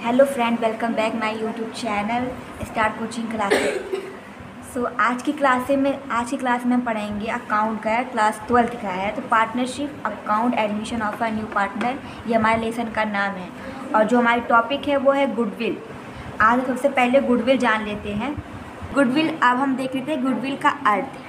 Hello friend, welcome back my YouTube channel star coaching classes. आज की class में हम पढ़ेंगे अकाउंट का है, क्लास 12th का है। तो partnership account admission of a new partner, ये हमारे लेसन का नाम है। और जो हमारी टॉपिक है वो है गुडविल। आज सबसे पहले गुडविल जान लेते हैं। गुडविल अब हम देख लेते हैं गुडविल का अर्थ।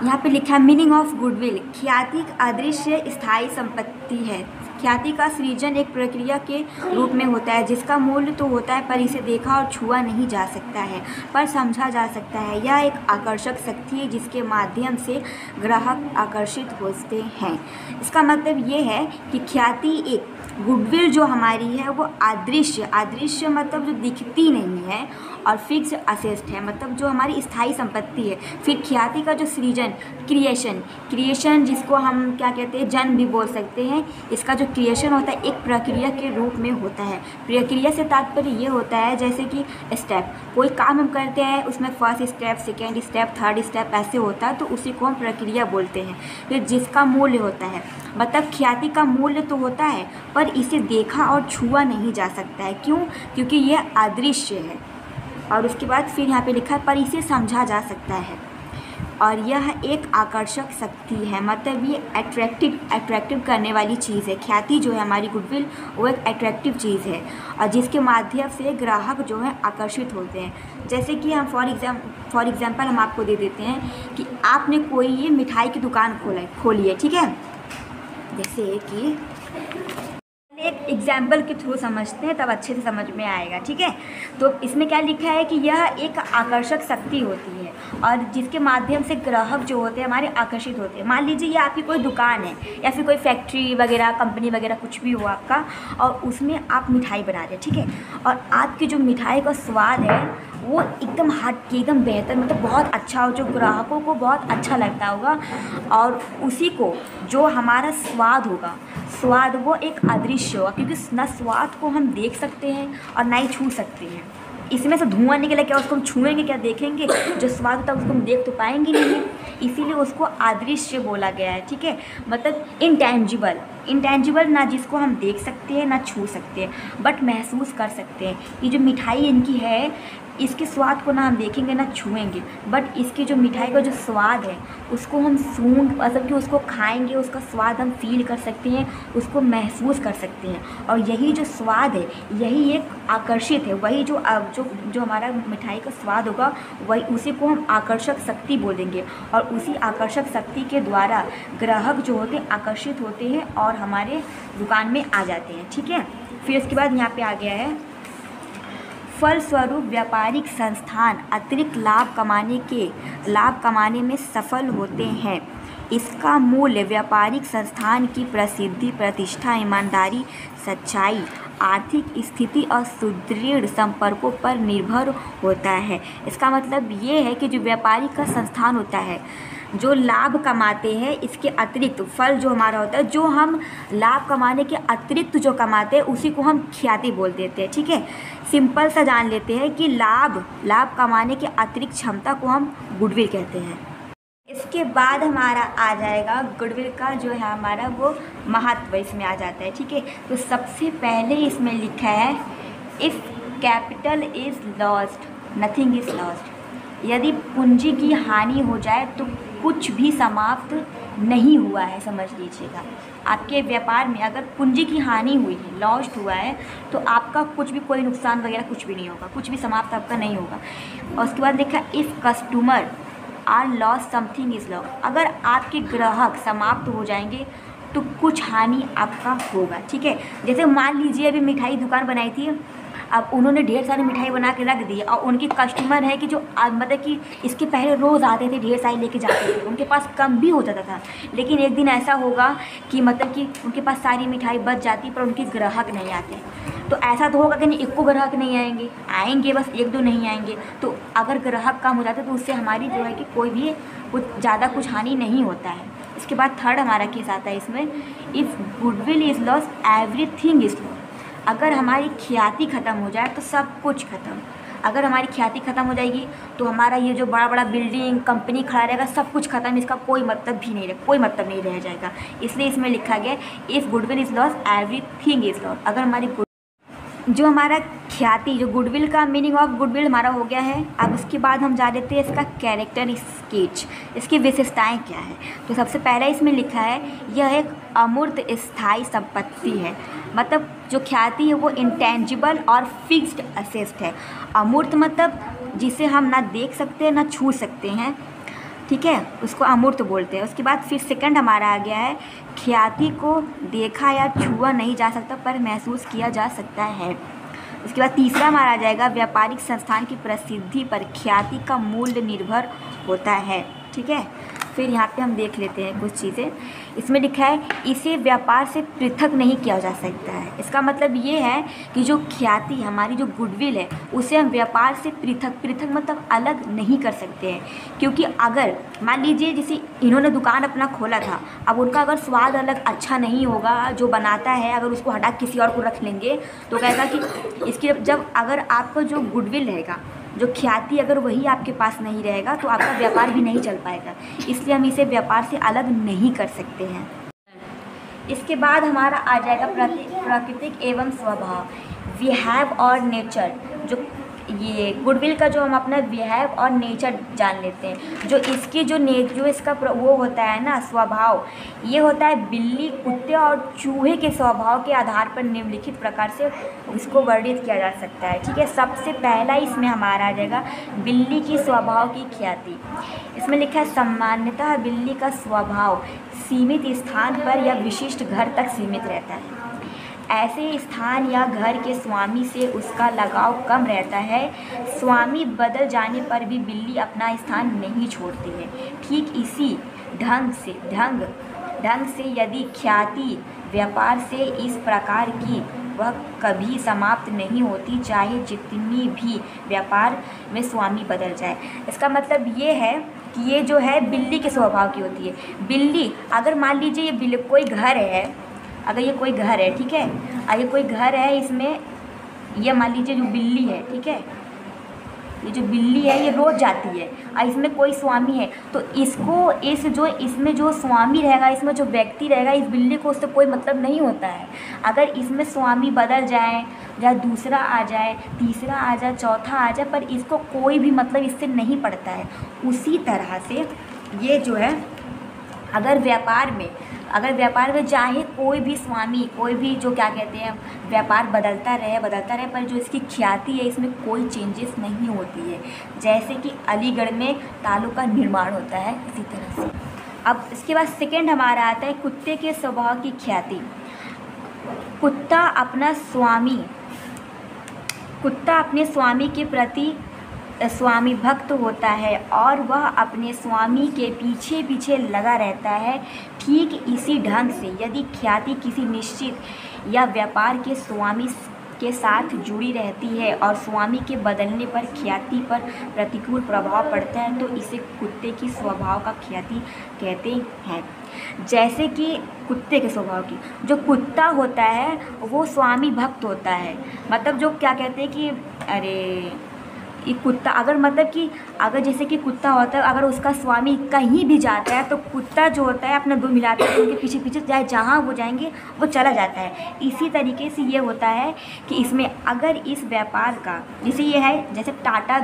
यहाँ पे लिखा है मीनिंग ऑफ गुडविल, ख्याति अदृश्य स्थायी संपत्ति है। ख्याति का सृजन एक प्रक्रिया के रूप में होता है जिसका मूल्य तो होता है पर इसे देखा और छुआ नहीं जा सकता है, पर समझा जा सकता है। यह एक आकर्षक शक्ति है जिसके माध्यम से ग्राहक आकर्षित होते हैं। इसका मतलब ये है कि ख्याति एक गुडविल जो हमारी है वो अदृश्य मतलब जो दिखती नहीं है, और फिक्स असेस्ट है मतलब जो हमारी स्थायी संपत्ति है। फिर ख्याति का जो सृजन क्रिएशन जिसको हम क्या कहते हैं, जन्म भी बोल सकते हैं। इसका जो क्रिएशन होता है एक प्रक्रिया के रूप में होता है। प्रक्रिया से तात्पर्य ये होता है जैसे कि स्टेप, कोई काम हम करते हैं उसमें first step, second step, third step ऐसे होता है, तो उसी को हम प्रक्रिया बोलते हैं। फिर जिसका मूल्य होता है मतलब ख्याति का मूल्य तो होता है पर इसे देखा और छुआ नहीं जा सकता है। क्यों? क्योंकि यह अदृश्य है। और उसके बाद फिर यहाँ पे लिखा है पर इसे समझा जा सकता है, और यह एक आकर्षक शक्ति है मतलब ये अट्रैक्टिव करने वाली चीज़ है। ख्याति जो है हमारी गुडविल वो एक अट्रैक्टिव चीज़ है, और जिसके माध्यम से ग्राहक जो है आकर्षित होते हैं। जैसे कि हम फॉर एग्जांपल हम आपको दे देते हैं कि आपने कोई ये मिठाई की दुकान खोली है, ठीक है। जैसे कि एक एग्जाम्पल के थ्रू समझते हैं तब अच्छे से समझ में आएगा, ठीक है। तो इसमें क्या लिखा है कि यह एक आकर्षक शक्ति होती है और जिसके माध्यम से ग्राहक जो होते हैं हमारे आकर्षित होते हैं। मान लीजिए ये आपकी कोई दुकान है या फिर कोई फैक्ट्री वगैरह, कंपनी वगैरह कुछ भी हो आपका, और उसमें आप मिठाई बना रहे हैं, ठीक है। और आपकी जो मिठाई का स्वाद है वो एकदम हट के एकदम बेहतर मतलब बहुत अच्छा हो, जो ग्राहकों को बहुत अच्छा लगता होगा। और उसी को जो हमारा स्वाद वो एक अदृश्य होगा, क्योंकि ना स्वाद को हम देख सकते हैं और ना ही छू सकते हैं। इसमें से धुआं निकले क्या उसको हम छुएंगे, क्या देखेंगे? जो स्वाद होता है उसको हम देख तो पाएंगे नहीं, इसीलिए उसको अदृश्य बोला गया है, ठीक है। मतलब इंटेंजिबल ना जिसको हम देख सकते हैं ना छू सकते हैं बट महसूस कर सकते हैं। ये जो मिठाई इनकी है इसके स्वाद को ना हम देखेंगे ना छुएंगे, बट इसकी जो मिठाई का जो स्वाद है उसको हम मतलब कि उसको खाएंगे, उसका स्वाद हम फील कर सकते हैं, उसको महसूस कर सकते हैं। और यही जो स्वाद है यही एक आकर्षित है, वही जो हमारा मिठाई का स्वाद होगा वही उसी को हम आकर्षक शक्ति बोलेंगे। और उसी आकर्षक शक्ति के द्वारा ग्राहक जो होते हैं आकर्षित होते हैं और हमारे दुकान में आ जाते हैं, ठीक है। फिर उसके बाद यहाँ पे आ गया है फलस्वरूप व्यापारिक संस्थान अतिरिक्त लाभ कमाने में सफल होते हैं। इसका मूल्य व्यापारिक संस्थान की प्रसिद्धि, प्रतिष्ठा, ईमानदारी, सच्चाई, आर्थिक स्थिति और सुदृढ़ संपर्कों पर निर्भर होता है। इसका मतलब ये है कि जो व्यापारिक का संस्थान होता है जो लाभ कमाते हैं इसके अतिरिक्त फल जो हमारा होता है, जो हम लाभ कमाने के अतिरिक्त जो कमाते हैं उसी को हम ख्याति बोल देते हैं, ठीक है। सिंपल सा जान लेते हैं कि लाभ कमाने के अतिरिक्त क्षमता को हम गुडविल कहते हैं। इसके बाद हमारा आ जाएगा गुडविल का जो है हमारा वो महत्व इसमें आ जाता है, ठीक है। तो सबसे पहले इसमें लिखा है if capital is lost nothing is lost. यदि पूंजी की हानि हो जाए तो कुछ भी समाप्त नहीं हुआ है, समझ लीजिएगा। आपके व्यापार में अगर पूंजी की हानि हुई है, लॉस्ट हुआ है, तो आपका कुछ भी कोई नुकसान वगैरह कुछ भी नहीं होगा, कुछ भी समाप्त आपका नहीं होगा। और उसके बाद लिखा if customer are loss something is loss. अगर आपके ग्राहक समाप्त हो जाएंगे तो कुछ हानि आपका होगा, ठीक है। जैसे मान लीजिए अभी मिठाई दुकान बनाई थी, अब उन्होंने ढेर सारी मिठाई बना के रख दी और उनके कस्टमर है कि जो मतलब कि इसके पहले रोज़ आते थे, ढेर सारी लेके जाते थे, उनके पास कम भी हो जाता था। लेकिन एक दिन ऐसा होगा कि मतलब कि उनके पास सारी मिठाई बच जाती पर उनके ग्राहक नहीं आते। तो ऐसा तो होगा कि नहीं, एक को ग्राहक नहीं आएंगे बस एक दो नहीं आएंगे। तो अगर ग्राहक कम हो जाते तो उससे हमारी जो है कि कोई भी कुछ ज़्यादा कुछ हानि नहीं होता है। इसके बाद थर्ड हमारा केस आता है इसमें if goodwill is loss everything is loss. अगर हमारी ख्याति ख़त्म हो जाए तो सब कुछ ख़त्म। अगर हमारी ख्याति ख़त्म हो जाएगी तो हमारा ये जो बड़ा बड़ा बिल्डिंग कंपनी खड़ा रहेगा, सब कुछ ख़त्म, इसका कोई मतलब नहीं रह जाएगा। इसलिए इसमें लिखा गया if goodwill is loss everything is loss. अगर हमारी जो हमारा ख्याति, जो गुडविल का मीनिंग ऑफ गुडविल हमारा हो गया है। अब उसके बाद हम जा देते हैं इसका कैरेक्टर स्केच, इसकी विशेषताएं क्या है। तो सबसे पहला इसमें लिखा है यह एक अमूर्त स्थायी संपत्ति है। मतलब जो ख्याति है वो इंटेंजिबल और फिक्स्ड असेट है। अमूर्त मतलब जिसे हम ना देख सकते हैं ना छू सकते हैं, ठीक है, उसको अमूर्त बोलते हैं। उसके बाद फिर सेकंड हमारा आ गया है ख्याति को देखा या छुआ नहीं जा सकता पर महसूस किया जा सकता है। उसके बाद तीसरा हमारा आ जाएगा व्यापारिक संस्थान की प्रसिद्धि पर ख्याति का मूल्य निर्भर होता है, ठीक है। फिर यहाँ पे हम देख लेते हैं कुछ चीज़ें। इसमें लिखा है इसे व्यापार से पृथक नहीं किया जा सकता है। इसका मतलब ये है कि जो ख्याति हमारी जो गुडविल है उसे हम व्यापार से पृथक मतलब अलग नहीं कर सकते हैं। क्योंकि अगर मान लीजिए जैसे इन्होंने दुकान अपना खोला था, अब उनका अगर स्वाद अलग अच्छा नहीं होगा, जो बनाता है अगर उसको हटा किसी और को रख लेंगे तो कहेगा कि इसकी जब अगर आपका जो गुडविल रहेगा, जो ख्याति अगर वही आपके पास नहीं रहेगा तो आपका व्यापार भी नहीं चल पाएगा। इसलिए हम इसे व्यापार से अलग नहीं कर सकते हैं। इसके बाद हमारा आ जाएगा प्राकृतिक एवं स्वभाव, बिहेव और नेचर। जो ये गुडविल का जो हम अपना बिहेव और नेचर जान लेते हैं। जो इसकी जो इसका वो होता है ना स्वभाव, ये होता है बिल्ली, कुत्ते और चूहे के स्वभाव के आधार पर निम्नलिखित प्रकार से इसको वर्णित किया जा सकता है, ठीक है। सबसे पहला इसमें हमारा आ जाएगा बिल्ली की स्वभाव की ख्याति। इसमें लिखा है सामान्यतः बिल्ली का स्वभाव सीमित स्थान पर या विशिष्ट घर तक सीमित रहता है। ऐसे स्थान या घर के स्वामी से उसका लगाव कम रहता है। स्वामी बदल जाने पर भी बिल्ली अपना स्थान नहीं छोड़ती है। ठीक इसी ढंग से यदि ख्याति व्यापार से इस प्रकार की वह कभी समाप्त नहीं होती, चाहे जितनी भी व्यापार में स्वामी बदल जाए। इसका मतलब ये है कि ये जो है बिल्ली के स्वभाव की होती है। बिल्ली अगर मान लीजिए ये बिल्ली कोई घर है, अगर ये कोई घर है, ठीक है, अगर कोई घर है, इसमें ये मान लीजिए जो बिल्ली है, ठीक है, ये जो बिल्ली है ये रोज़ जाती है और इसमें कोई स्वामी है तो इसको इसमें जो स्वामी रहेगा, इसमें जो व्यक्ति रहेगा, इस बिल्ली को उससे कोई मतलब नहीं होता है। अगर इसमें स्वामी बदल जाए या दूसरा आ जाए, तीसरा आ जाए, चौथा आ जाए, पर इसको कोई भी मतलब इससे नहीं पड़ता है। उसी तरह से ये जो है अगर व्यापार में चाहे कोई भी स्वामी, कोई भी जो क्या कहते हैं व्यापार बदलता रहे, पर जो इसकी ख्याति है इसमें कोई चेंजेस नहीं होती है। जैसे कि अलीगढ़ में तालों का निर्माण होता है, इसी तरह से। अब इसके बाद सेकंड हमारा आता है कुत्ते के स्वभाव की ख्याति। कुत्ता अपने स्वामी के प्रति स्वामी भक्त होता है और वह अपने स्वामी के पीछे पीछे लगा रहता है। ठीक इसी ढंग से यदि ख्याति किसी निश्चित या व्यापार के स्वामी के साथ जुड़ी रहती है और स्वामी के बदलने पर ख्याति पर प्रतिकूल प्रभाव पड़ता है तो इसे कुत्ते की स्वभाव का ख्याति कहते हैं। जैसे कि कुत्ते के स्वभाव की, जो कुत्ता होता है वो स्वामी भक्त होता है। मतलब जो क्या कहते हैं कि ये कुत्ता अगर जैसे कि कुत्ता होता है, अगर उसका स्वामी कहीं भी जाता है तो कुत्ता जो होता है अपना दो मिलाता है, उनके पीछे पीछे चाहे जहाँ वो जाएंगे वो चला जाता है। इसी तरीके से ये होता है कि इसमें अगर इस व्यापार का जैसे ये है, जैसे टाटा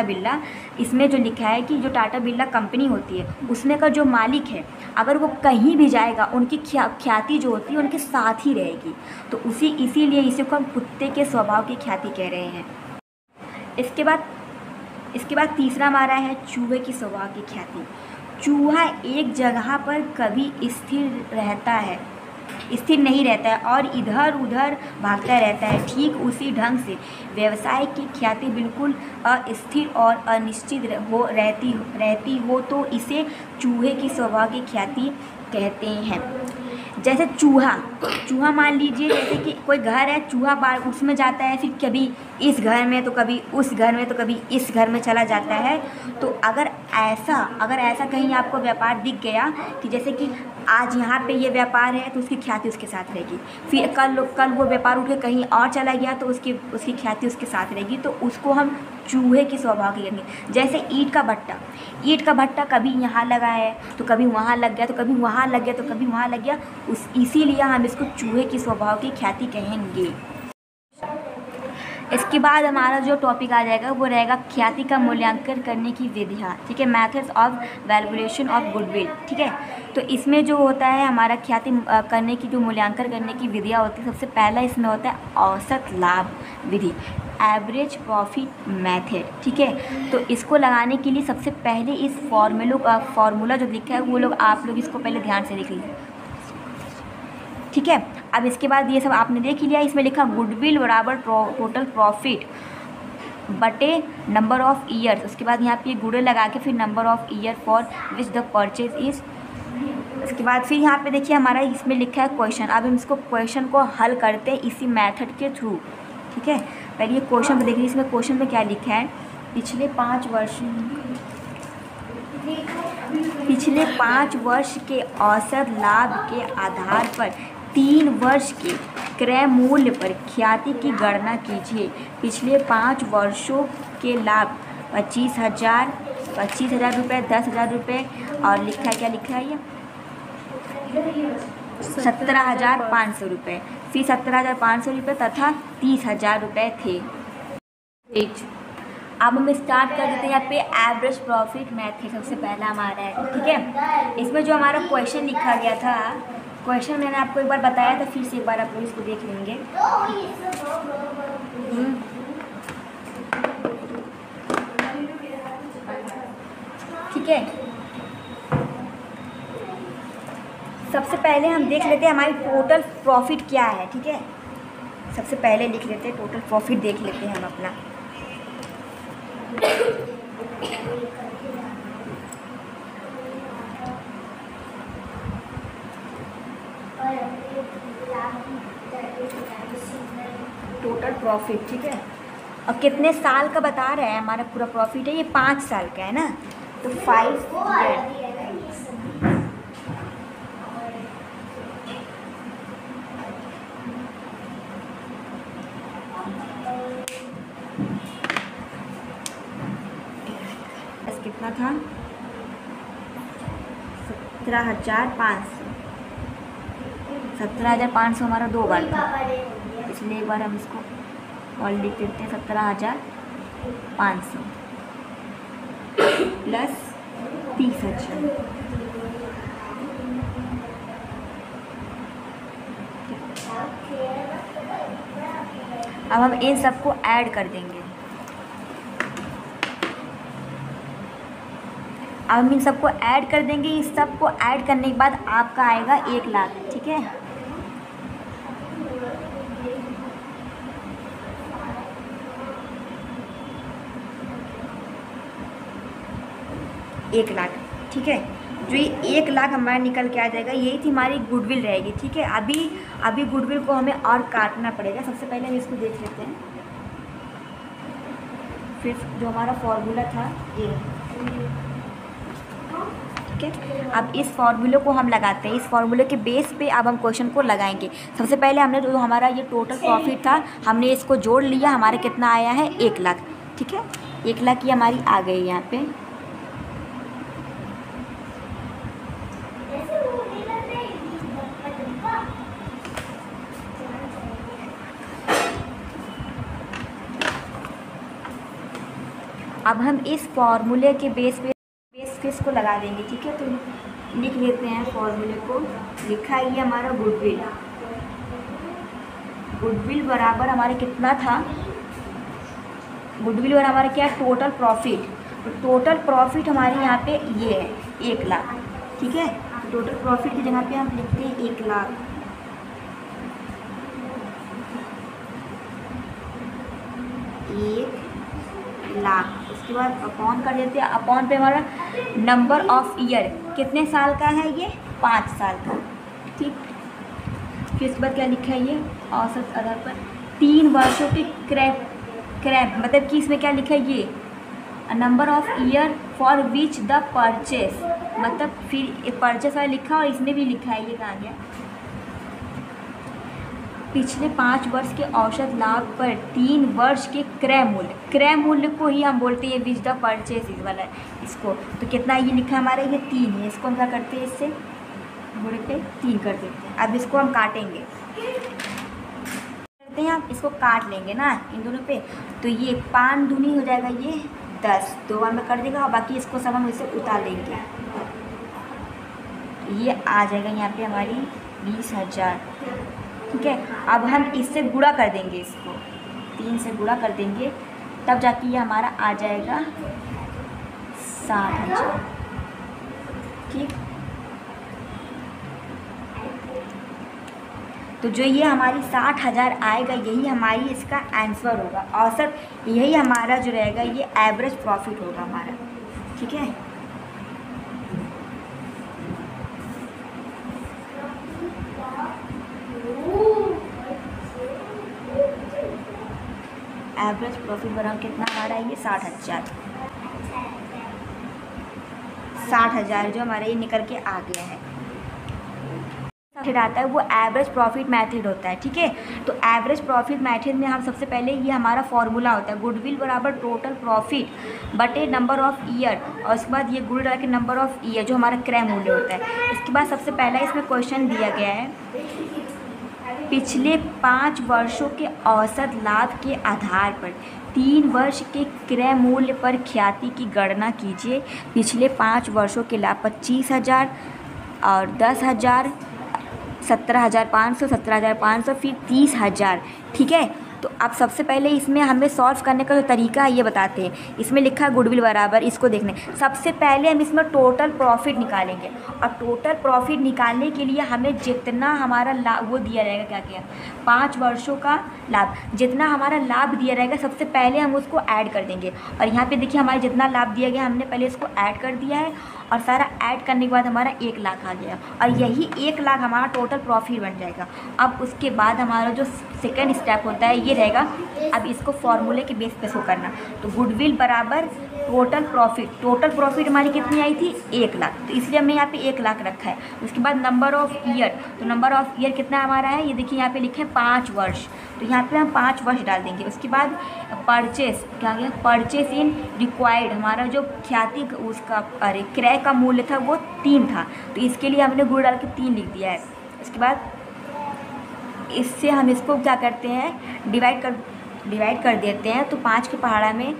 बिरला, इसमें जो लिखा है कि जो टाटा बिरला कंपनी होती है उसमें का जो मालिक है अगर वो कहीं भी जाएगा उनकी ख्याति जो होती है उनके साथ ही रहेगी। तो इसीलिए इसे को हम कुत्ते के स्वभाव की ख्याति कह रहे हैं। इसके बाद तीसरा हमारा है चूहे की स्वभाव की ख्याति। चूहा एक जगह पर कभी स्थिर नहीं रहता है और इधर उधर भागता रहता है। ठीक उसी ढंग से व्यवसाय की ख्याति बिल्कुल अस्थिर और अनिश्चित रहती हो तो इसे चूहे की स्वभाव की ख्याति कहते हैं। जैसे चूहा मान लीजिए जैसे कि कोई घर है, चूहा बार उसमें जाता है, फिर कभी इस घर में तो कभी उस घर में तो कभी इस घर में चला जाता है। तो अगर ऐसा कहीं आपको व्यापार दिख गया कि जैसे कि आज यहाँ पे ये व्यापार है तो उसकी ख्याति उसके साथ रहेगी, फिर कल वो व्यापार उठ के कहीं और चला गया तो उसकी ख्याति उसके साथ रहेगी, तो उसको हम चूहे की स्वभाव की कहेंगे। जैसे ईंट का भट्टा कभी यहाँ लगा है तो कभी वहाँ लग गया, तो कभी वहाँ लग गया, तो कभी वहाँ लग गया, इसीलिए हम इसको चूहे की स्वभाव की ख्याति कहेंगे। इसके बाद हमारा जो टॉपिक आ जाएगा वो रहेगा ख्याति का मूल्यांकन करने की विधियाँ, ठीक है, methods of valuation of goodwill, ठीक है। तो इसमें जो होता है हमारा ख्याति करने की जो मूल्यांकन करने की विधियाँ होती है, सबसे पहला इसमें होता है औसत लाभ विधि, एवरेज प्रॉफिट मेथड, ठीक है। तो इसको लगाने के लिए सबसे पहले इस फार्मूला जो लिखा है वो लोग आप लोग इसको पहले ध्यान से देख लीजिए, ठीक है। अब इसके बाद ये सब आपने देख ही लिया, इसमें लिखा गुडविल बराबर टोटल प्रॉफिट बटे नंबर ऑफ ईयर्स, उसके बाद यहाँ पे गुडे लगा के फिर number of year for which the purchase is. इसके बाद फिर यहाँ पे देखिए हमारा इसमें लिखा है क्वेश्चन। अब हम इसको क्वेश्चन को हल करते हैं इसी मेथड के थ्रू, ठीक है। पहले ये क्वेश्चन को देखिए, इसमें क्वेश्चन में क्या लिखा है, पिछले 5 वर्ष के औसत लाभ के आधार पर 3 वर्ष के क्रय मूल्य पर ख्याति की गणना कीजिए। पिछले 5 वर्षों के लाभ 25,000 रुपये, 10,000 रुपये और लिखा है, क्या लिखा है ये 17,500 रुपये, फिर 17,500 रुपये तथा 30,000 रुपये थे। अब हम स्टार्ट कर देते हैं यहाँ पे एवरेज प्रॉफिट मेथड, सबसे पहला हमारा है, ठीक है। इसमें जो हमारा क्वेश्चन लिखा गया था, क्वेश्चन मैंने आपको एक बार बताया था, फिर से एक बार आप लोग इसको देख लेंगे। ठीक है, सबसे पहले हम देख लेते हैं हमारी टोटल प्रॉफिट क्या है, ठीक है। सबसे पहले लिख लेते हैं टोटल प्रॉफिट, देख लेते हैं हम अपना। टोटल प्रॉफिट, ठीक है। और कितने साल का बता रहे हैं हमारा पूरा प्रॉफिट है, ये 5 साल का है ना, तो 5 ईयर। कितना था 17,500 हमारा 2 बार था, इसलिए एक बार हम इसको और लिख देते हैं 17,500 प्लस 30,000। अब हम इन सबको ऐड कर देंगे। अब हम इन सबको ऐड कर देंगे। इस सबको ऐड करने के बाद आपका आएगा 1 लाख, ठीक है। एक लाख, ठीक है। जो ये 1 लाख हमारा निकल के आ जाएगा, यही थी हमारी गुडविल रहेगी, ठीक है। अभी गुडविल को हमें और काटना पड़ेगा। सबसे पहले हम इसको देख लेते हैं, फिर जो हमारा फॉर्मूला था ये, ठीक है। अब इस फॉर्मूले को हम लगाते हैं, इस फॉर्मूले के बेस पे अब हम क्वेश्चन को लगाएंगे। सबसे पहले हमने जो हमारा ये टोटल प्रॉफिट था, हमने इसको जोड़ लिया, हमारे कितना आया है 1 लाख, ठीक है। 1 लाख ये हमारी आ गई यहाँ पे। अब हम इस फॉर्मूले के बेस को लगा देंगे, ठीक है। तो लिख लेते हैं फॉर्मूले को। लिखा है ये हमारा गुडविल बराबर हमारे कितना था, गुडविल बराबर हमारा क्या है, टोटल प्रॉफिट। तो टोटल प्रॉफिट हमारे यहाँ पे ये है 1 लाख, ठीक है। तो टोटल प्रॉफिट की जगह पे हम लिखते हैं 1 लाख। उसके बाद अपॉन कर देते हैं। अपॉन पे हमारा नंबर ऑफ ईयर, कितने साल का है ये, 5 साल का, ठीक। फिर इसके बाद क्या लिखा है ये, औसत आधार पर 3 वर्षों के क्रय मतलब कि इसमें क्या लिखा है ये, number of year for which the purchase, मतलब फिर परचेस वाला लिखा और इसमें भी लिखा है, ये कहाँ गया, पिछले 5 वर्ष के औसत लाभ पर 3 वर्ष के क्रय मूल्य को ही हम बोलते हैं विच द परचेस इस वाला इसको। तो कितना ये लिखा है हमारा, ये 3 है। इसको हम क्या करते हैं, इससे गुणे पे 3 कर देते हैं। अब इसको हम काटेंगे, हैं आप इसको काट लेंगे ना इन दोनों पे, तो ये 5 दूनी हो जाएगा, ये 10 2 बार में कर देगा और बाकी इसको सब हम इसे उतार लेंगे। ये आ जाएगा यहाँ पे हमारी 20,000। ठीक है, अब हम इससे गुणा कर देंगे, इसको 3 से गुणा कर देंगे, तब जाके ये हमारा आ जाएगा 60,000। ठीक, तो जो ये हमारी 60,000 आएगा, यही हमारी इसका आंसर होगा, औसत यही हमारा जो रहेगा ये एवरेज प्रॉफिट होगा हमारा। ठीक है, एवरेज प्रॉफिट बराबर कितना हमारा ये 60,000। 60,000 जो हमारा ये निकल के आ गया है। मेथड आता है वो एवरेज प्रॉफिट मेथड होता है। ठीक है, तो एवरेज प्रॉफिट मेथड में हम सबसे पहले ये हमारा फॉर्मूला होता है, गुडविल बराबर टोटल प्रॉफिट बटे नंबर ऑफ ईयर, और उसके बाद ये गुड के नंबर ऑफ ईयर जो हमारा क्रय मूल्य होता है। इसके बाद सबसे पहला इसमें क्वेश्चन दिया गया है, पिछले 5 वर्षों के औसत लाभ के आधार पर 3 वर्ष के क्रय मूल्य पर ख्याति की गणना कीजिए। पिछले 5 वर्षों के लाभ 25,000 और 10,000, 17,500, 17,500, फिर 30,000। ठीक है, तो अब सबसे पहले इसमें हमें सॉल्व करने का जो तरीका है ये बताते हैं। इसमें लिखा है गुडविल बराबर, इसको देखने सबसे पहले हम इसमें टोटल प्रॉफिट निकालेंगे, और टोटल प्रॉफिट निकालने के लिए हमें जितना हमारा लाभ वो दिया रहेगा, क्या क्या 5 वर्षों का लाभ, जितना हमारा लाभ दिया रहेगा सबसे पहले हम उसको ऐड कर देंगे। और यहाँ पे देखिए हमारा जितना लाभ दिया गया हमने पहले इसको ऐड कर दिया है, और सारा ऐड करने के बाद हमारा 1 लाख आ गया, और यही 1 लाख हमारा टोटल प्रॉफिट बन जाएगा। अब उसके बाद हमारा जो सेकेंड स्टेप होता है ये रहेगा, अब इसको फॉर्मूले के बेस पे शो करना। तो गुडविल बराबर टोटल प्रॉफिट हमारी कितनी आई थी 1 लाख, तो इसलिए हमने यहाँ पे 1 लाख रखा है। उसके बाद नंबर ऑफ़ ईयर, तो नंबर ऑफ़ ईयर कितना हमारा है, ये देखिए यहाँ पे लिखे हैं 5 वर्ष, तो यहाँ पे हम 5 वर्ष डाल देंगे। उसके बाद परचेस, क्या गया, परचेस इन रिक्वायर्ड, हमारा जो ख्याति उसका अरे क्रय का मूल्य था वो 3 था, तो इसके लिए हमने गुण डाल के 3 लिख दिया है। उसके बाद इससे हम इसको क्या करते हैं, डिवाइड कर देते हैं, तो 5 के पहाड़ा में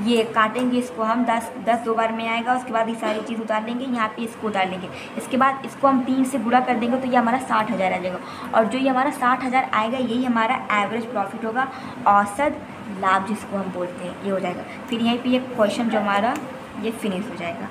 ये काटेंगे, इसको हम 10 2 बार में आएगा। उसके बाद ये सारी चीज़ उतार लेंगे, यहाँ पे इसको उतार लेंगे। इसके बाद इसको हम 3 से गुणा कर देंगे, तो ये हमारा 60,000 आ जाएगा, और जो ये हमारा 60,000 आएगा यही हमारा एवरेज प्रॉफिट होगा, औसत लाभ जिसको हम बोलते हैं, ये हो जाएगा। फिर यहीं पे ये क्वेश्चन जो हमारा ये फिनिश हो जाएगा।